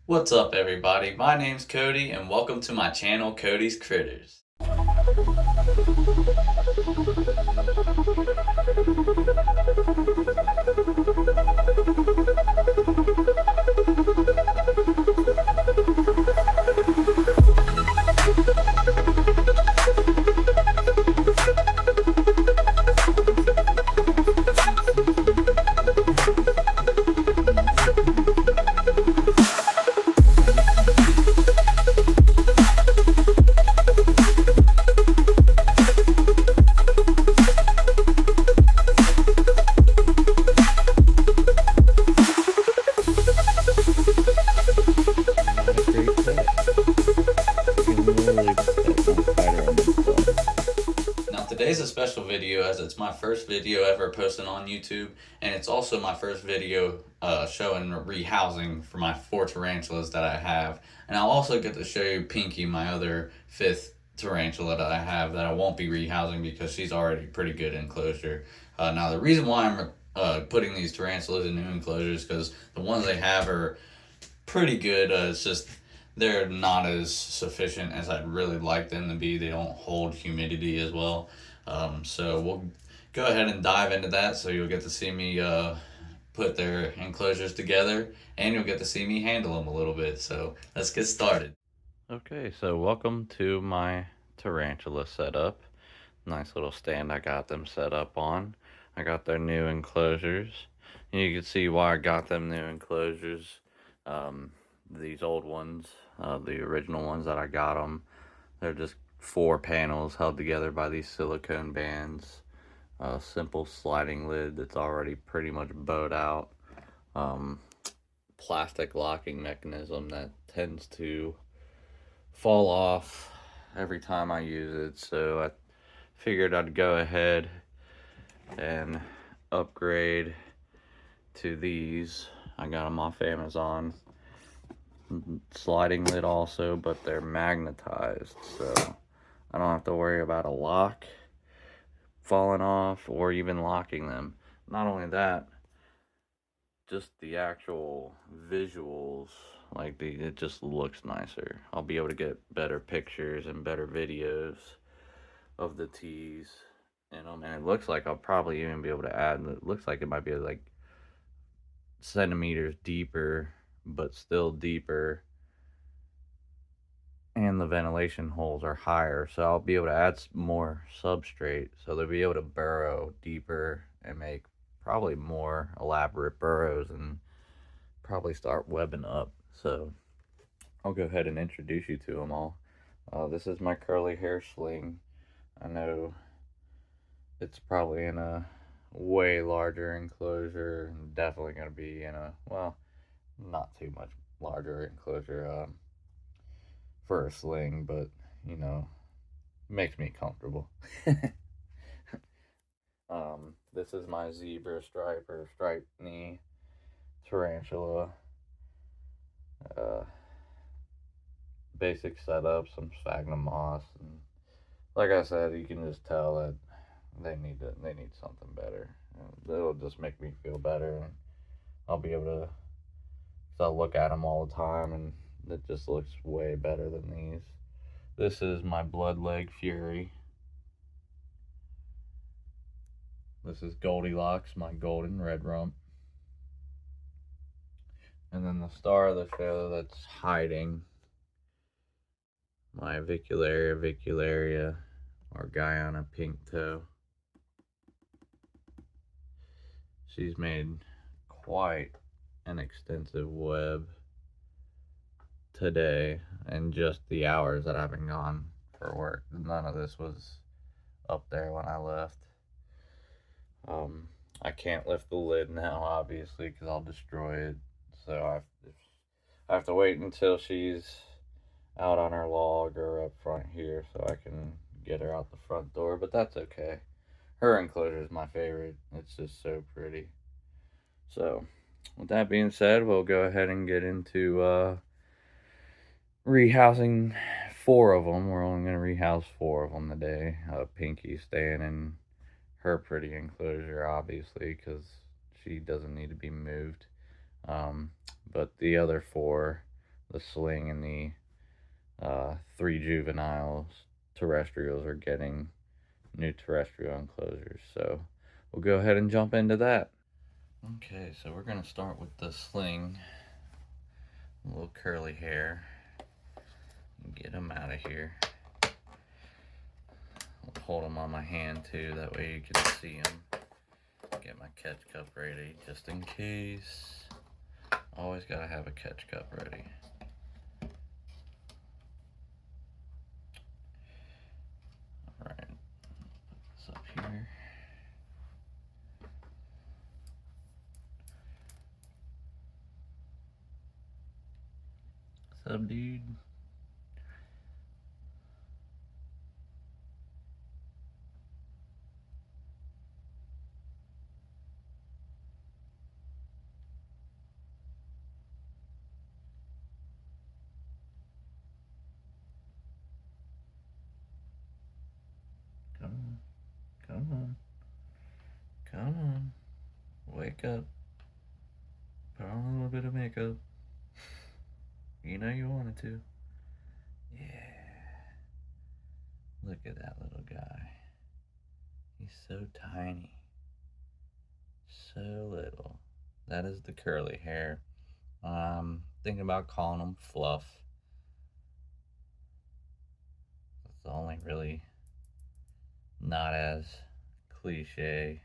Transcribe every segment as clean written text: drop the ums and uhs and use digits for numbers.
What's up, everybody? My name's Cody, and welcome to my channel, Cody's Critters. Now today's a special video as it's my first video ever posted on YouTube, and it's also my first video showing rehousing for my 4 tarantulas that I have. And I'll also get to show you Pinky, my other 5th tarantula that I have that I won't be rehousing because she's already pretty good enclosure. Now the reason why I'm putting these tarantulas in new enclosures because the ones they have are pretty good. It's just they're not as sufficient as I'd really like them to be. They don't hold humidity as well. So we'll go ahead and dive into that. So you'll get to see me put their enclosures together, and you'll get to see me handle them a little bit. So let's get started. Okay, so welcome to my tarantula setup. Nice little stand I got them set up on. I got their new enclosures. And you can see why I got them new enclosures. These old ones, the original ones that I got them, they're just 4 panels held together by these silicone bands. A simple sliding lid that's already pretty much bowed out. Plastic locking mechanism that tends to fall off every time I use it, so I figured I'd go ahead and upgrade to these. I got them off Amazon. Sliding lid also, but they're magnetized, so I don't have to worry about a lock falling off or even locking them. Not only that, just the actual visuals, like it just looks nicer. I'll be able to get better pictures and better videos of the teas in them, and it looks like I'll probably even be able to add, it looks like it might be like centimeters deeper, but still deeper, and the ventilation holes are higher, so I'll be able to add more substrate, so they'll be able to burrow deeper and make probably more elaborate burrows and probably start webbing up. So I'll go ahead and introduce you to them all. This is my curly hair sling. I know it's probably in a way larger enclosure, and definitely going to be in a, well, not too much larger enclosure for a sling, but you know, makes me comfortable. This is my zebra stripe or striped knee tarantula. Uh, Basic setup, some sphagnum moss, and like I said, you can just tell that they need something better. It'll just make me feel better, and I'll be able to. Cause I'll look at them all the time, and it just looks way better than these. This is my blood leg fury. This is Goldilocks, my golden red rump. And then the star of the show that's hiding, my vicularia, or Guyana pink toe. She's made quite an extensive web today in just the hours that I've been gone for work. None of this was up there when I left. I can't lift the lid now, obviously, because I'll destroy it. So I have to wait until she's out on her log or up front here so I can get her out the front door. But that's okay. Her enclosure is my favorite. It's just so pretty. So, with that being said, we'll go ahead and get into rehousing 4 of them. We're only going to rehouse 4 of them today. Pinky staying in her pretty enclosure, obviously, because she doesn't need to be moved. But the other 4 the sling and the 3 juveniles terrestrials are getting new terrestrial enclosures. So we'll go ahead and jump into that. Okay, so we're going to start with the sling. A little curly hair. Get him out of here. I'll hold him on my hand too, that way you can see him. Get my catch cup ready just in case. Always gotta have a catch cup ready. Alright, put this up here. What's up, dude? Come on, come on, come on. Wake up. Put on a little bit of makeup. You know you wanted to. Yeah. Look at that little guy. He's so tiny. So little. That is the curly hair. Thinking about calling him Fluff. It's the only really not as cliche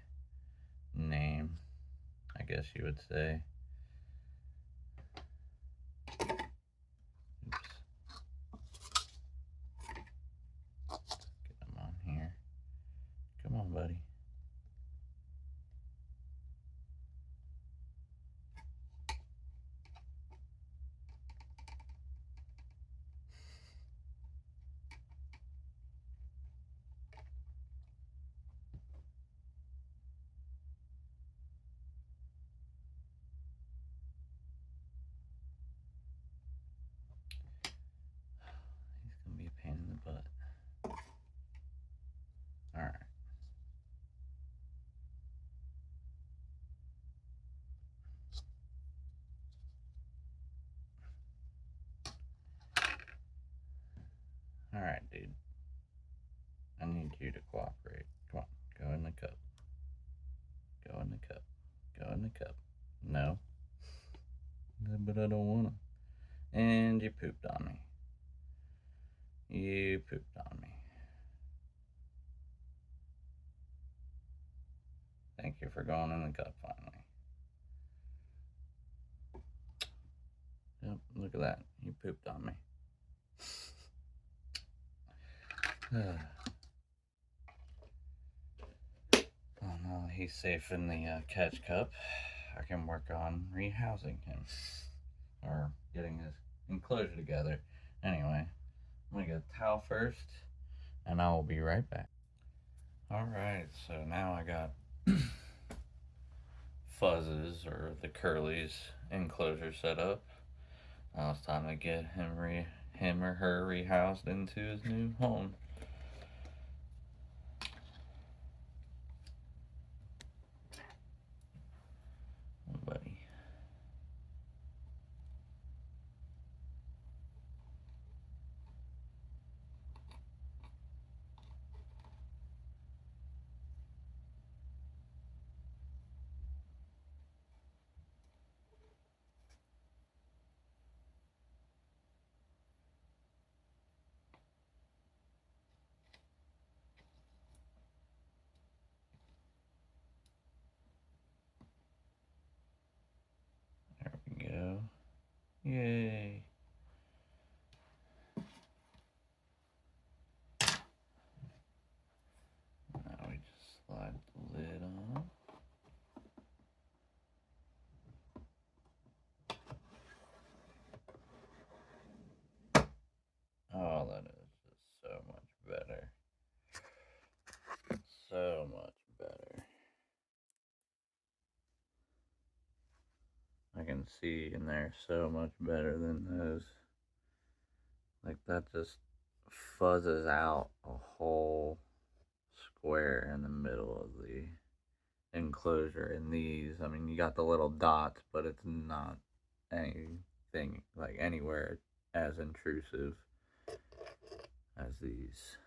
name, I guess you would say. Oops. Get him on here. Come on, buddy. He's gonna be a pain in the butt. Alright. Alright, dude. I need you to cooperate. Come on, go in the cup. Go in the cup. Go in the cup. No. But I don't wanna. And you pooped on me. You pooped on me. Thank you for going in the cup finally. Yep, look at that. You pooped on me. Oh no, he's safe in the catch cup. I can work on rehousing him. Or getting his enclosure together. Anyway, I'm gonna get a towel first, and I will be right back. Alright, so now I got Fuzz's, or the Curly's, enclosure set up. Now it's time to get him or her rehoused into his new home. Oh, buddy. There we go. Yay. Now we just slide the lid on. Oh, that is just so much better. So much better. I can see in there so much better than those. Like, that just fuzzes out a whole square in the middle of the enclosure. In these, I mean, you got the little dots, but it's not any anything, like anywhere as intrusive as these.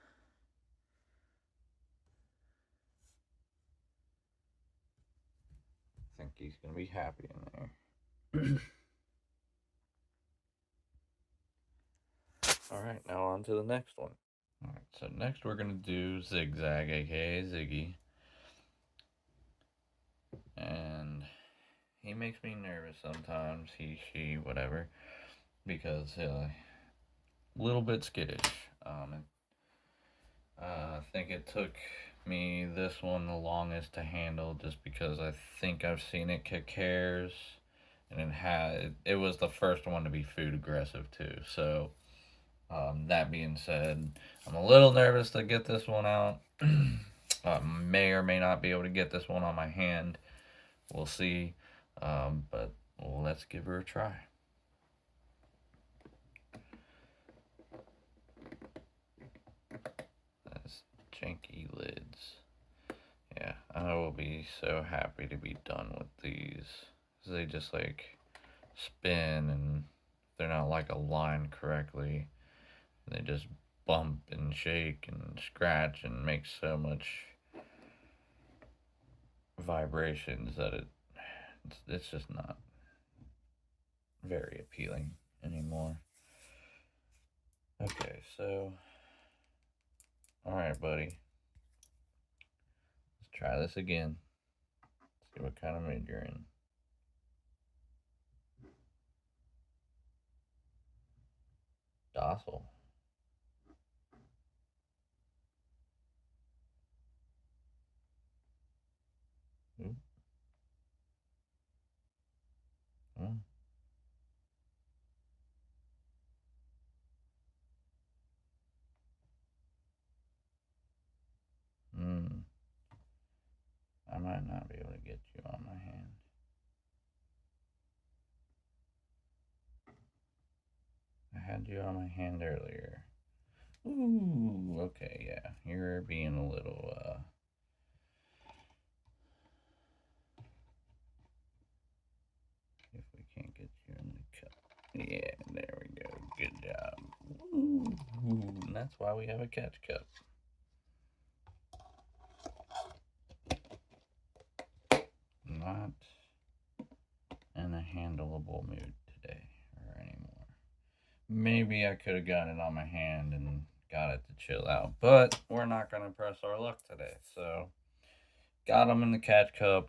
I think he's gonna be happy in there. Alright, now on to the next one. Alright, so next we're gonna do Zigzag, aka Ziggy. And he makes me nervous sometimes, he, she, whatever, because a little bit skittish. I think it took me this one the longest to handle, just because I think I've seen it kick hairs, and it was the first one to be food aggressive too. So that being said, I'm a little nervous to get this one out. I may or may not be able to get this one on my hand. We'll see. But let's give her a try. That's janky lids. Yeah, I will be so happy to be done with these. They just like spin, and they're not like aligned correctly. They just bump and shake and scratch and make so much vibrations that it's just not very appealing anymore. Okay, so alright, buddy. Let's try this again. See what kind of mood you're in. Docile. Ooh. Oh. I might not be able to get you on my hand. I had you on my hand earlier. Ooh, okay, yeah. You're being a little, if we can't get you in the cup. Yeah, there we go. Good job. Ooh, and that's why we have a catch cup. Not in a handleable mood today or anymore. Maybe I could have gotten it on my hand and got it to chill out, but we're not going to press our luck today. So, got them in the catch cup.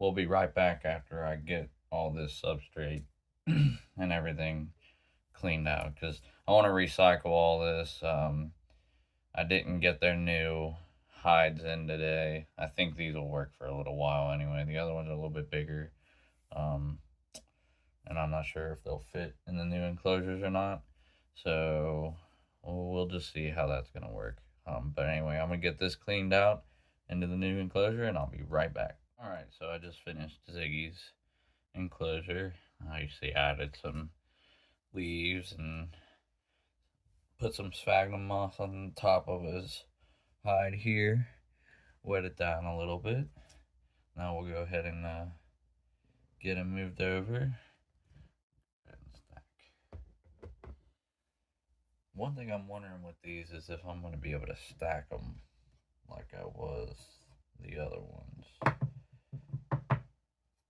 We'll be right back after I get all this substrate and everything cleaned out, because I want to recycle all this. I didn't get their new hides in today. I think these will work for a little while anyway. The other ones are a little bit bigger. Um, and I'm not sure if they'll fit in the new enclosures or not. So we'll just see how that's going to work. But anyway, I'm going to get this cleaned out into the new enclosure, and I'll be right back. Alright, so I just finished Ziggy's enclosure. I usually added some leaves and put some sphagnum moss on the top of his hide here. Wet it down a little bit. Now we'll go ahead and get him moved over. One thing I'm wondering with these is if I'm going to be able to stack them like I was the other ones.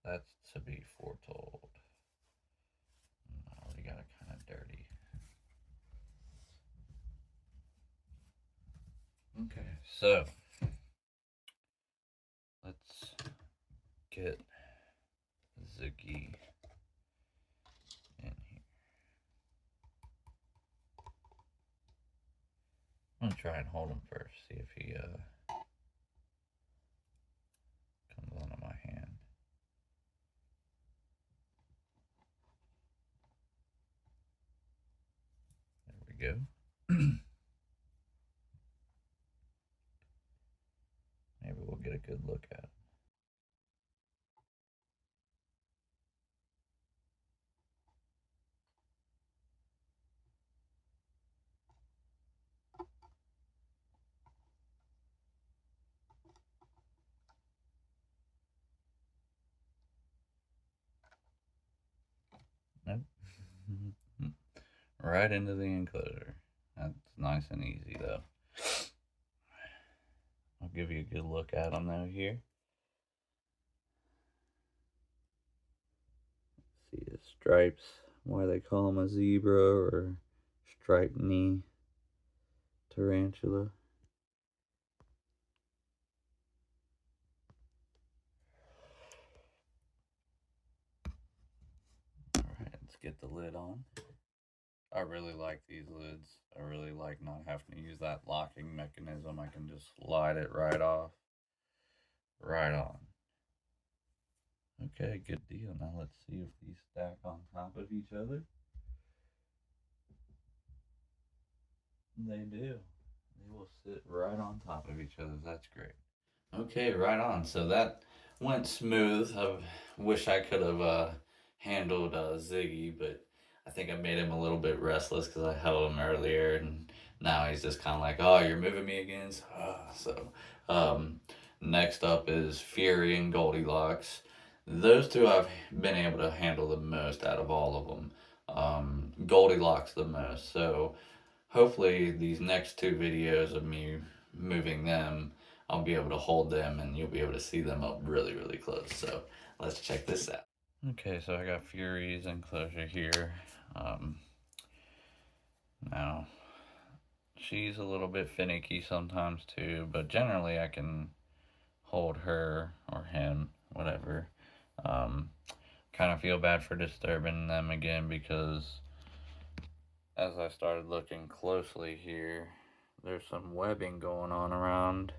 That's to be foretold. I already got it kind of dirty. Okay, so let's get Ziggy in here. I'm gonna try and hold him first, see if he comes onto my hand. There we go. Maybe we'll get a good look at it. Nope. Right into the enclosure. That's nice and easy though. I'll give you a good look at them though here. See the stripes, why they call them a zebra or striped knee tarantula. Alright, let's get the lid on. I really like these lids. I really like not having to use that locking mechanism. I can just slide it right off. Right on. Okay, good deal. Now let's see if these stack on top of each other. They do. They will sit right on top of each other. That's great. Okay, right on. So that went smooth. I wish I could have handled Ziggy, but I think I made him a little bit restless because I held him earlier, and now he's just kind of like, "Oh, you're moving me again." So, um, next up is Fury and Goldilocks. Those two I've been able to handle the most out of all of them. Goldilocks the most. So hopefully these next two videos of me moving them, I'll be able to hold them and you'll be able to see them up really, really close. So let's check this out. Okay, so I got Fury's enclosure here. Um, Now, she's a little bit finicky sometimes too, but generally I can hold her or him, whatever. Um, Kind of feel bad for disturbing them again because as I started looking closely here, there's some webbing going on around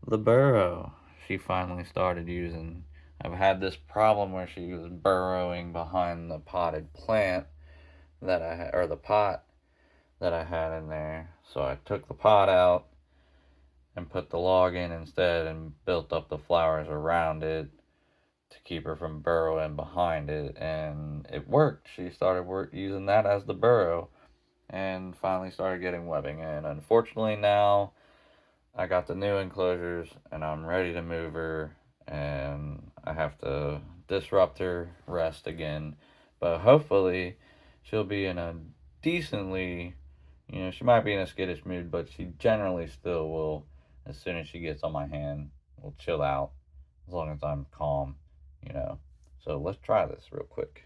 the burrow she finally started using. I've had this problem where she was burrowing behind the potted plant that I had, or the pot that I had in there. So I took the pot out and put the log in instead and built up the flowers around it to keep her from burrowing behind it, and it worked. She started using that as the burrow and finally started getting webbing. And unfortunately, now I got the new enclosures and I'm ready to move her, and I have to disrupt her rest again. But hopefully, she'll be in a decently, she might be in a skittish mood, but she generally still will, as soon as she gets on my hand, will chill out as long as I'm calm, you know. So let's try this real quick.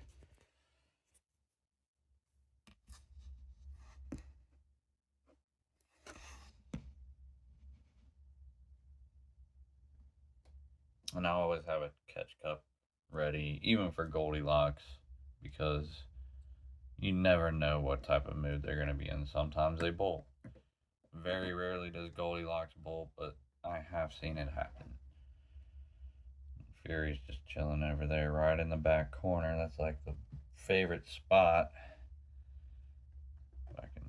And I always have a catch cup ready, even for Goldilocks, because you never know what type of mood they're going to be in. Sometimes they bolt. Very rarely does Goldilocks bolt, but I have seen it happen. Fury's just chilling over there right in the back corner. That's like the favorite spot. If I can.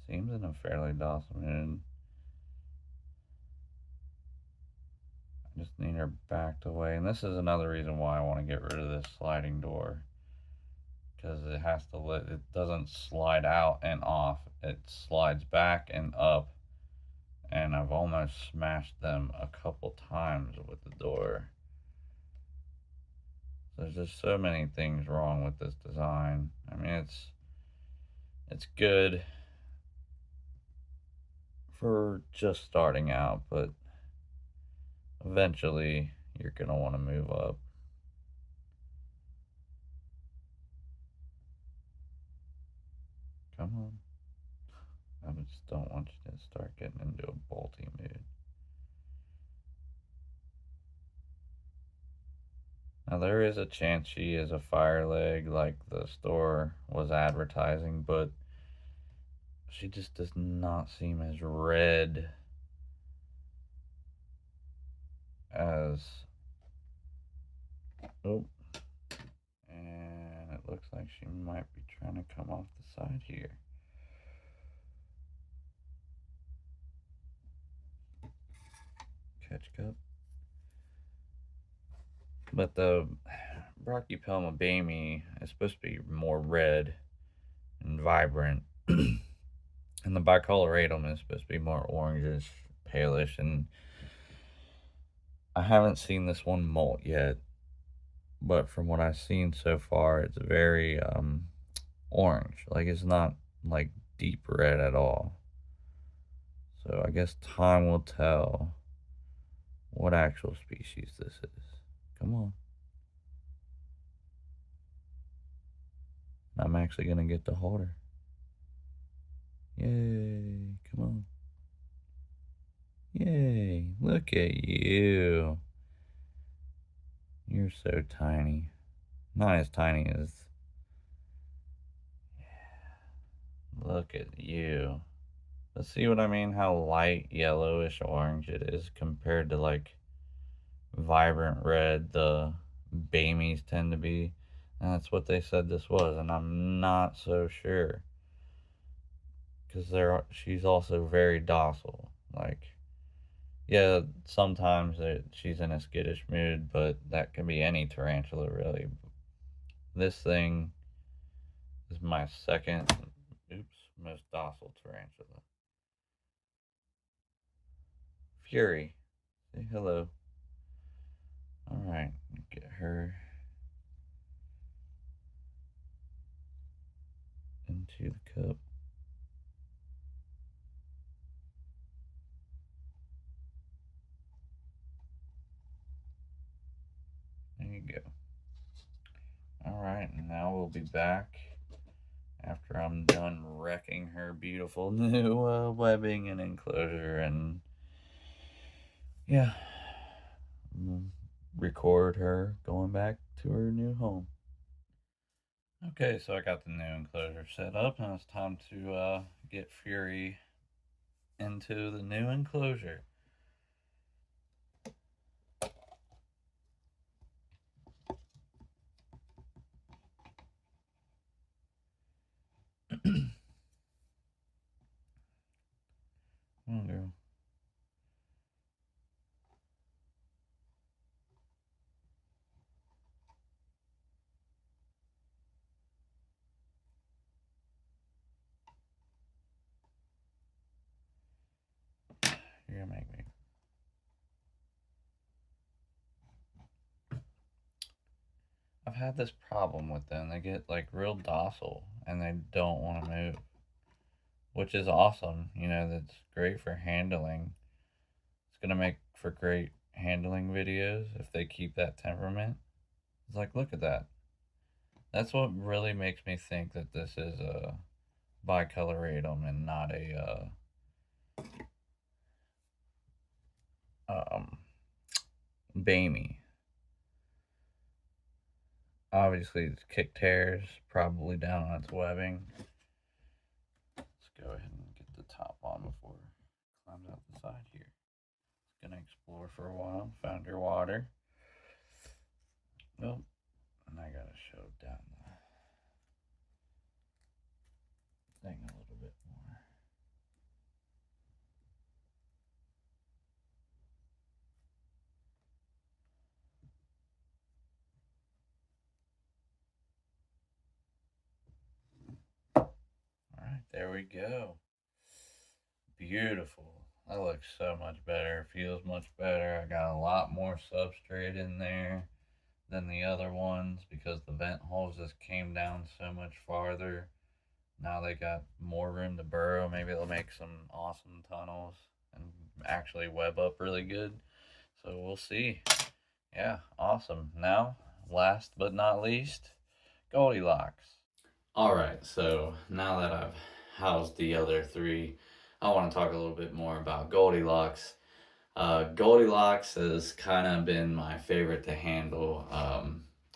Seems in a fairly docile mood. I just need her backed away. And this is another reason why I want to get rid of this sliding door. Because it doesn't slide out and off. It slides back and up. And I've almost smashed them a couple times with the door. There's just so many things wrong with this design. I mean, it's good for just starting out, but eventually you're gonna want to move up. Come on. I just don't want you to start getting into a bolty mood. Now there is a chance she is a fire leg like the store was advertising, but she just does not seem as red as, oh, and it looks like she might be trying to come off the side here. sketch cup. But the Brachypelma bamey is supposed to be more red and vibrant, and the Bicoloratum is supposed to be more orangish, palish, and I haven't seen this one molt yet, but from what I've seen so far, it's very orange. Like it's not like deep red at all. So I guess time will tell what actual species this is. Come on. I'm actually gonna get to hold her. Yay, come on. Yay, look at you. You're so tiny. Not as tiny as. Look at you. But see what I mean? How light yellowish orange it is compared to like vibrant red the Bamies tend to be. And that's what they said this was, and I'm not so sure. Because she's also very docile. Like, yeah, sometimes she's in a skittish mood, but that can be any tarantula, really. This thing is my second, most docile tarantula. Fury, say hello. Alright, get her into the cup. There you go. Alright, and now we'll be back after I'm done wrecking her beautiful new webbing and enclosure, and yeah, record her going back to her new home. Okay, so I got the new enclosure set up, and it's time to get Fury into the new enclosure. Come on, girl. You're gonna make me. I've had this problem with them. They get like real docile and they don't want to move, which is awesome. You know, that's great for handling. It's gonna make for great handling videos if they keep that temperament. It's like, look at that. That's what really makes me think that this is a bicoloratum and not a Bamey. Obviously, it's kick tears probably down on its webbing. Let's go ahead and get the top on before it climbs out the side here. It's gonna explore for a while. Found your water. Oh, and I gotta show down the thing a little bit more. Alright, there we go. Beautiful. That looks so much better. Feels much better. I got a lot more substrate in there than the other ones because the vent holes just came down so much farther. Now they got more room to burrow. Maybe they'll make some awesome tunnels and actually web up really good. So we'll see. Yeah, awesome. Now, last but not least, Goldilocks. All right, so now that I've housed the other three, I want to talk a little bit more about Goldilocks. Goldilocks has kind of been my favorite to handle.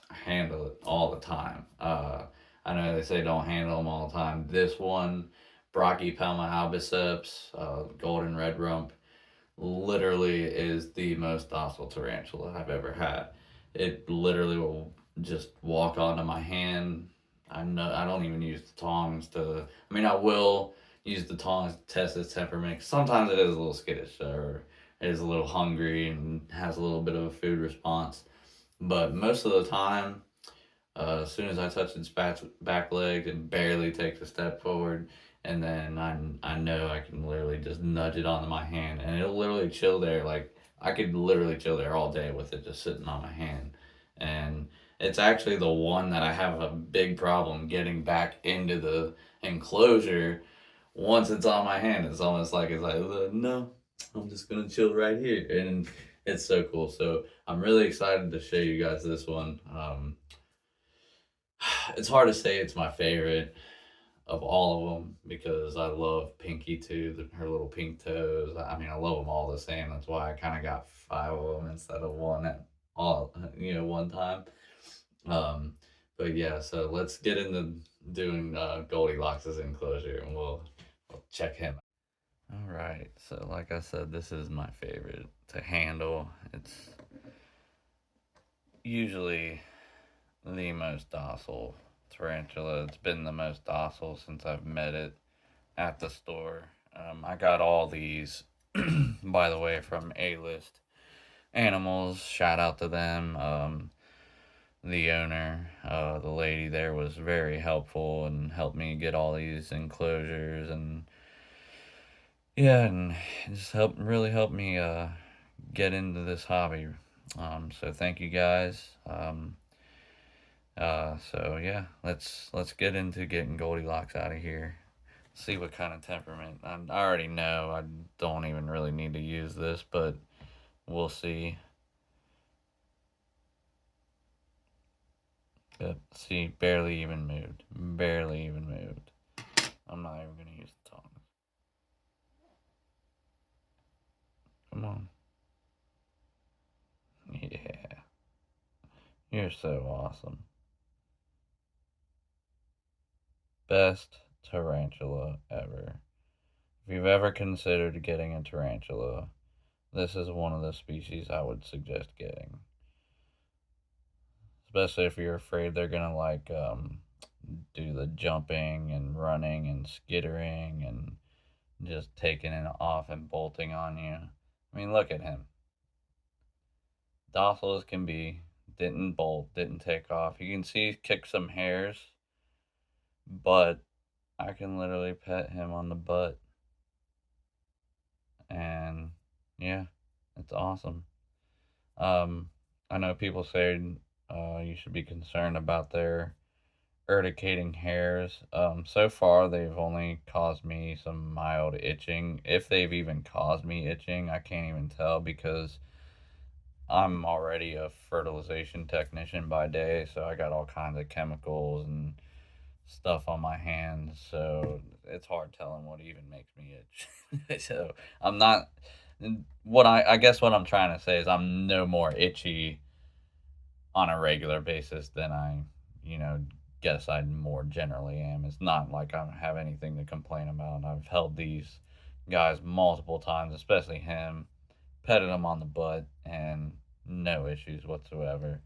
Handle it all the time. I know they say don't handle them all the time. This one, Brachypelma albiceps, golden red rump, literally is the most docile tarantula I've ever had. It literally will just walk onto my hand. I don't even use the tongs to. I mean, I will use the tongs to test its temperament. Sometimes it is a little skittish, or is a little hungry and has a little bit of a food response. But most of the time, as soon as I touch its back legs, it barely takes a step forward, and then I know I can literally just nudge it onto my hand, and it'll literally chill there. Like I could literally chill there all day with it just sitting on my hand, and it's actually the one that I have a big problem getting back into the enclosure. Once it's on my hand, it's like no, I'm just gonna chill right here, and it's so cool. So I'm really excited to show you guys this one. It's hard to say it's my favorite of all of them because I love Pinky too, her little pink toes. I mean, I love them all the same. That's why I kind of got five of them instead of one at all, one time. Um, but yeah, so let's get into doing Goldilocks' enclosure, and we'll check him. All right, so like I said, this is my favorite to handle. It's usually the most docile tarantula. It's been the most docile since I've met it at the store. I got all these, by the way, from A-List Animals. Shout out to them. The owner, the lady there was very helpful and helped me get all these enclosures and yeah, and just really helped me get into this hobby. So thank you guys. So yeah, let's get into getting Goldilocks out of here. See what kind of temperament. I already know I don't even really need to use this, but we'll see. Yep, see, barely even moved. Barely even moved. I'm not even gonna use the tongs. Come on. Yeah, you're so awesome. Best tarantula ever. If you've ever considered getting a tarantula, this is one of the species I would suggest getting. Especially if you're afraid they're gonna do the jumping and running and skittering and just taking it off and bolting on you. I mean, look at him. Docile as can be. Didn't bolt, didn't take off. You can see he kicked some hairs, but I can literally pet him on the butt. And yeah, it's awesome. Um, I know people say you should be concerned about their urticating hairs. So far, they've only caused me some mild itching. If they've even caused me itching, I can't even tell because I'm already a fertilization technician by day, so I got all kinds of chemicals and stuff on my hands. So it's hard telling what even makes me itch. So I'm not. I guess what I'm trying to say is I'm no more itchy on a regular basis than you know, guess I more generally am. It's not like I have anything to complain about. I've held these guys multiple times, especially him, petted him on the butt, and no issues whatsoever.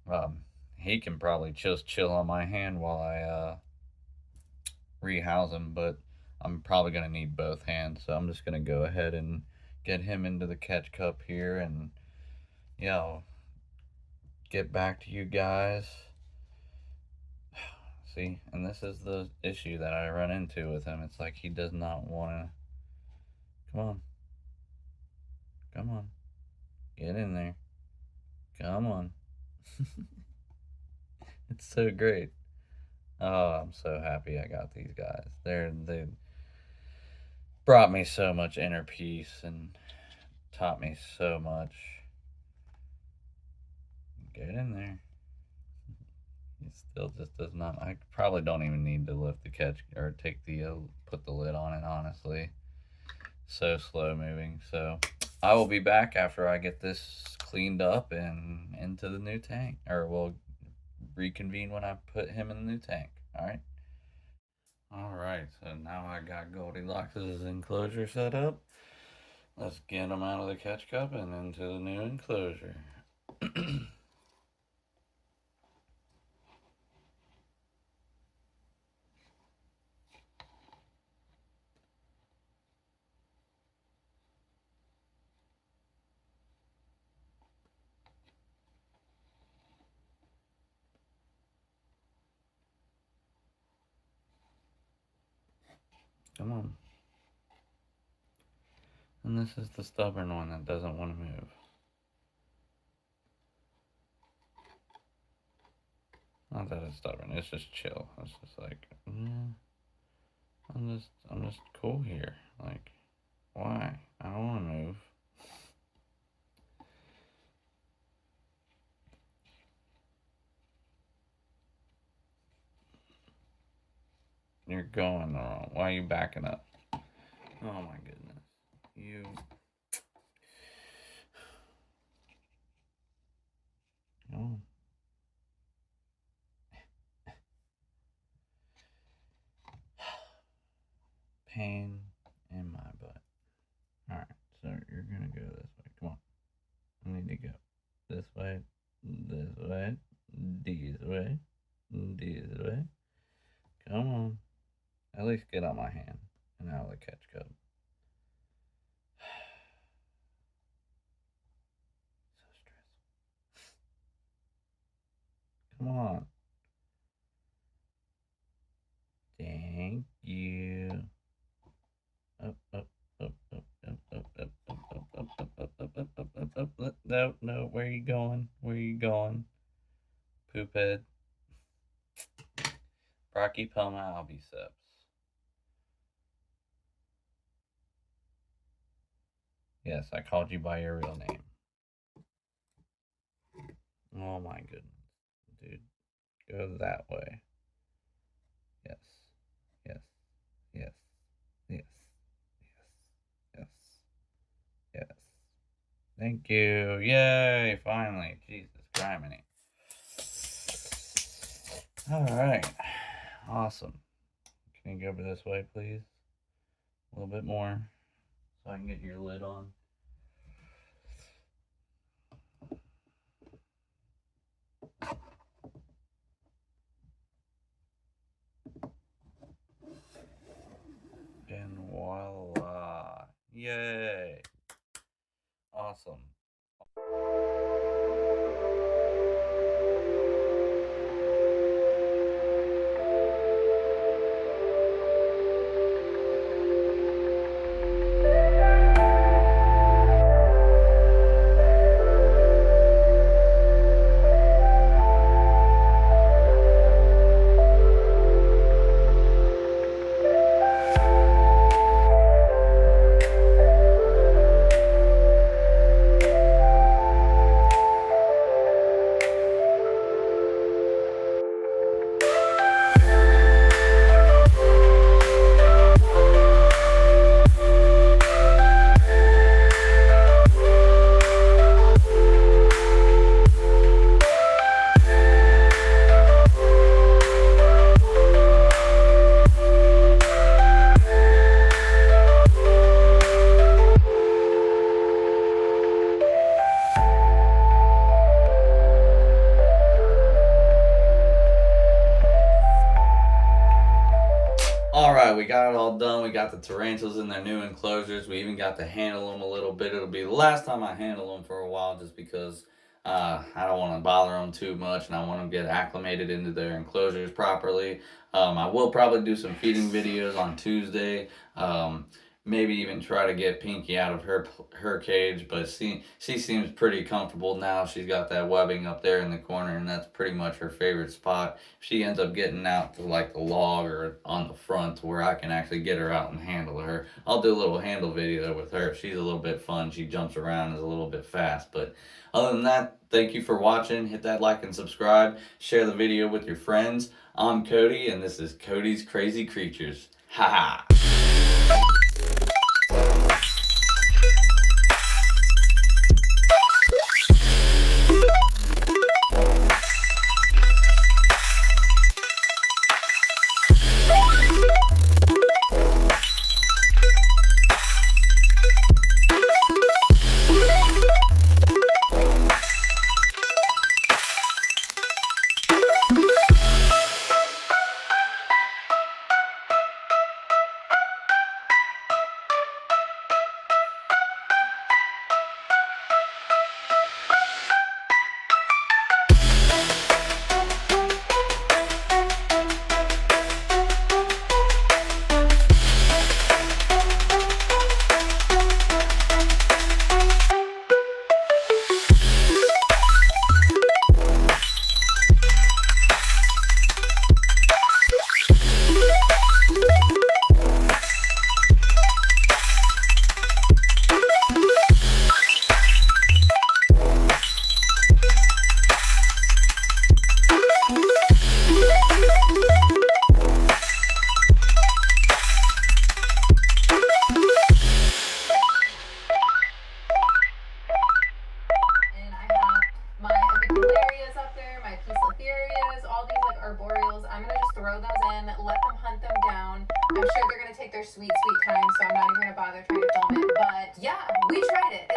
Um, he can probably just chill on my hand while I rehouse him, but I'm probably going to need both hands, so I'm just going to go ahead and get him into the catch cup here, and yeah, I'll get back to you guys. See, and this is the issue that I run into with him. It's like he does not want to. Come on. Come on. Get in there. Come on. It's so great. Oh, I'm so happy I got these guys. They brought me so much inner peace and taught me so much. Get in there. He still just does not. I probably don't even need to lift the catch or take the put the lid on it. Honestly, so slow moving. So I will be back after I get this cleaned up and into the new tank, or we'll reconvene when I put him in the new tank. All right. All right. So now I got Goldilocks' enclosure set up. Let's get him out of the catch cup and into the new enclosure. Come on. And this is the stubborn one that doesn't want to move. Not that it's stubborn, it's just chill. It's just like, I'm just cool here. Like, why? I don't want to move. You're going the wrong. Why are you backing up? Oh my goodness. You. Oh. Pain in my butt. Alright, so you're gonna go this way. Come on. I need to go this way, this way, this way, this way. Come on. At least get on my hand and out of the catch cup. So stressful. Come on. Thank you. Up, up, up, up, up, up, up, up, up, up, up, up, up, up, up, up, up. No, no, where are you going? Where are you going? Poop head. Brachypelma albiceps. Yes, I called you by your real name. Oh my goodness. Dude, go that way. Yes, yes, yes, yes, yes, yes, yes. Thank you. Yay, finally. Jesus, criminy. Alright. Awesome. Can you go over this way, please? A little bit more so I can get your lid on. And voila. Yay. Awesome. Alright, we got it all done. We got the tarantulas in their new enclosures. We even got to handle them a little bit. It'll be the last time I handle them for a while just because I don't want to bother them too much and I want them to get acclimated into their enclosures properly. I will probably do some feeding videos on Tuesday. Maybe even try to get Pinky out of her cage, but she seems pretty comfortable now. She's got that webbing up there in the corner, and that's pretty much her favorite spot. If she ends up getting out to like the log or on the front to where I can actually get her out and handle her, I'll do a little handle video with her. She's a little bit fun. She jumps around, is a little bit fast, but other than that, thank you for watching. Hit that like and subscribe. Share the video with your friends. I'm Cody, and this is Cody's Crazy Creatures. Ha ha! I'm sure they're gonna take their sweet, sweet time, so I'm not even gonna bother trying to film it. But yeah, we tried it.